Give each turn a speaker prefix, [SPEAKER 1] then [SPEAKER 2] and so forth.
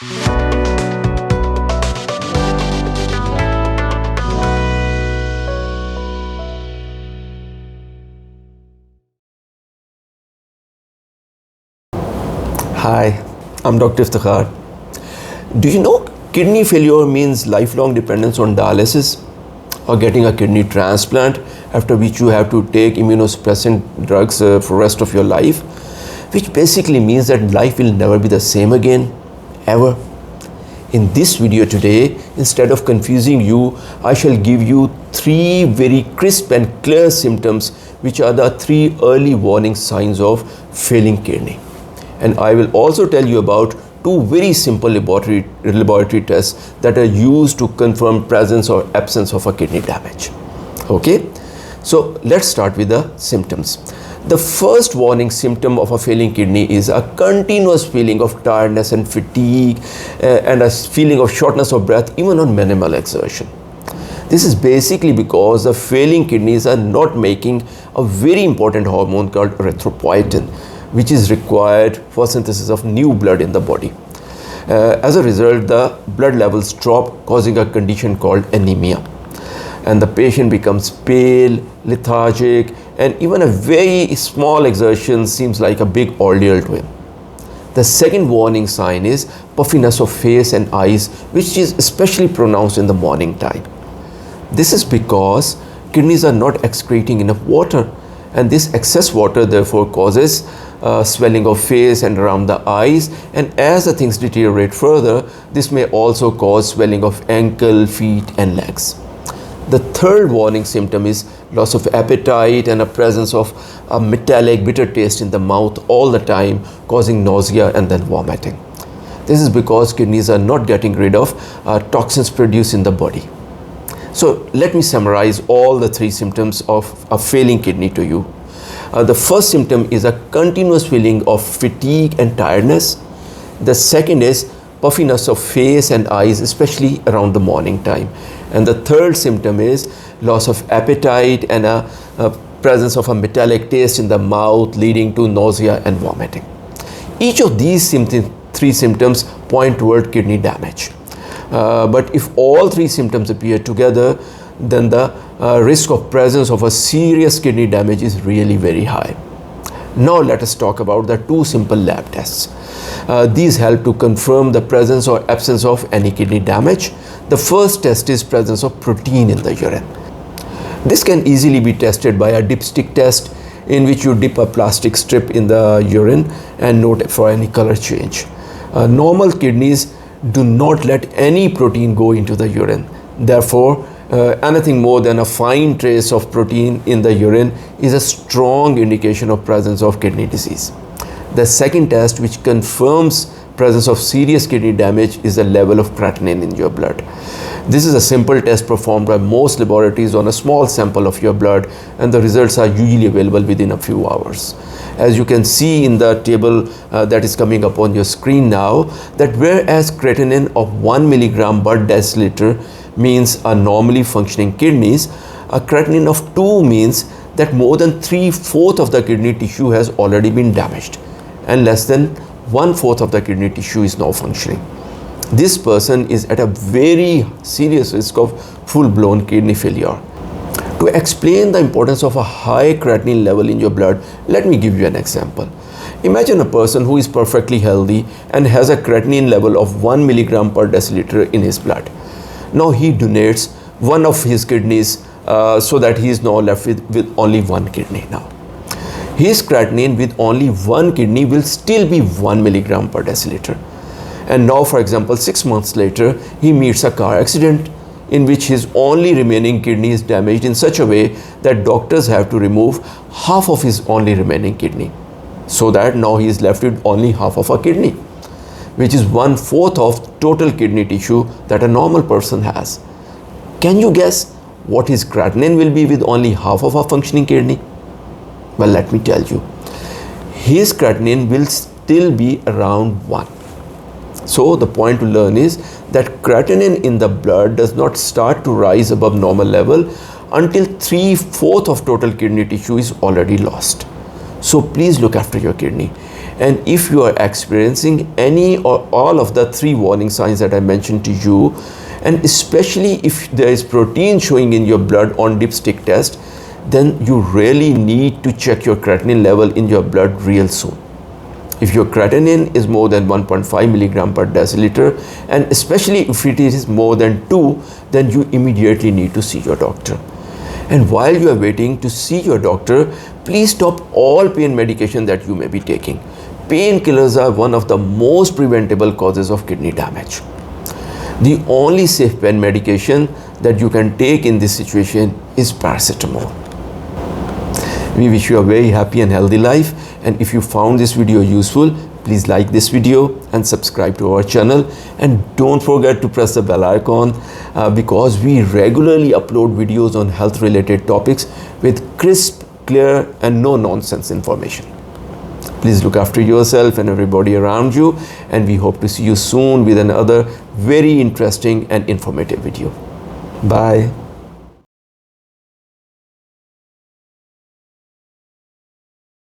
[SPEAKER 1] Hi, I'm Dr. Iftikhar. Do you know kidney failure means lifelong dependence on dialysis or getting a kidney transplant, after which you have to take immunosuppressant drugs for rest of your life, which basically means that life will never be the same again, ever. In this video today, instead of confusing you, I shall give you 3 very crisp and clear symptoms which are the 3 early warning signs of failing kidney. And I will also tell you about 2 very simple laboratory tests that are used to confirm presence or absence of a kidney damage. Okay, so let's start with the symptoms. The first warning symptom of a failing kidney is a continuous feeling of tiredness and fatigue and a feeling of shortness of breath even on minimal exertion. This is basically because the failing kidneys are not making a very important hormone called erythropoietin, which is required for synthesis of new blood in the body. As a result, the blood levels drop, causing a condition called anemia. And the patient becomes pale, lethargic, and even a very small exertion seems like a big ordeal to him. The second warning sign is puffiness of face and eyes, which is especially pronounced in the morning time. This is because kidneys are not excreting enough water, and this excess water therefore causes swelling of face and around the eyes, and as the things deteriorate further, this may also cause swelling of ankle, feet and legs. The third warning symptom is loss of appetite and a presence of a metallic bitter taste in the mouth all the time, causing nausea and then vomiting. This is because kidneys are not getting rid of toxins produced in the body. So let me summarize all the 3 symptoms of a failing kidney to you. The first symptom is a continuous feeling of fatigue and tiredness. The second is puffiness of face and eyes, especially around the morning time. And the third symptom is loss of appetite and a presence of a metallic taste in the mouth, leading to nausea and vomiting. Each of these 3 symptoms point toward kidney damage. But if all 3 symptoms appear together, then the risk of presence of a serious kidney damage is really very high. Now let us talk about the 2 simple lab tests. These help to confirm the presence or absence of any kidney damage. The first test is presence of protein in the urine. This can easily be tested by a dipstick test, in which you dip a plastic strip in the urine and note for any color change. Normal kidneys do not let any protein go into the urine. Therefore, anything more than a fine trace of protein in the urine is a strong indication of presence of kidney disease. The second test, which confirms presence of serious kidney damage, is the level of creatinine in your blood. This is a simple test performed by most laboratories on a small sample of your blood, and the results are usually available within a few hours. As you can see in the table that is coming up on your screen now, that whereas creatinine of 1 milligram per deciliter means a normally functioning kidneys, a creatinine of 2 means that more than 3/4 of the kidney tissue has already been damaged, and less than 1/4 of the kidney tissue is now functioning. This person is at a very serious risk of full-blown kidney failure. To explain the importance of a high creatinine level in your blood, let me give you an example. Imagine a person who is perfectly healthy and has a creatinine level of 1 milligram per deciliter in his blood. Now he donates one of his kidneys so that he is now left with only 1 kidney now. His creatinine with only 1 kidney will still be 1 milligram per deciliter. And now, for example, 6 months later, he meets a car accident in which his only remaining kidney is damaged in such a way that doctors have to remove half of his only remaining kidney. So that now he is left with only half of a kidney, which is 1/4 of total kidney tissue that a normal person has. Can you guess what his creatinine will be with only half of a functioning kidney? Well, let me tell you. His creatinine will still be around 1. So the point to learn is that creatinine in the blood does not start to rise above normal level until 3/4 of total kidney tissue is already lost. So please look after your kidney. And if you are experiencing any or all of the 3 warning signs that I mentioned to you, and especially if there is protein showing in your blood on dipstick test, then you really need to check your creatinine level in your blood real soon. If your creatinine is more than 1.5 milligram per deciliter, and especially if it is more than 2, then you immediately need to see your doctor. And while you are waiting to see your doctor, please stop all pain medication that you may be taking. Painkillers are one of the most preventable causes of kidney damage. The only safe pain medication that you can take in this situation is paracetamol. We wish you a very happy and healthy life, and if you found this video useful, please like this video and subscribe to our channel, and don't forget to press the bell icon because we regularly upload videos on health related topics with crisp, clear and no nonsense information. Please look after yourself and everybody around you, and we hope to see you soon with another very interesting and informative video. Bye.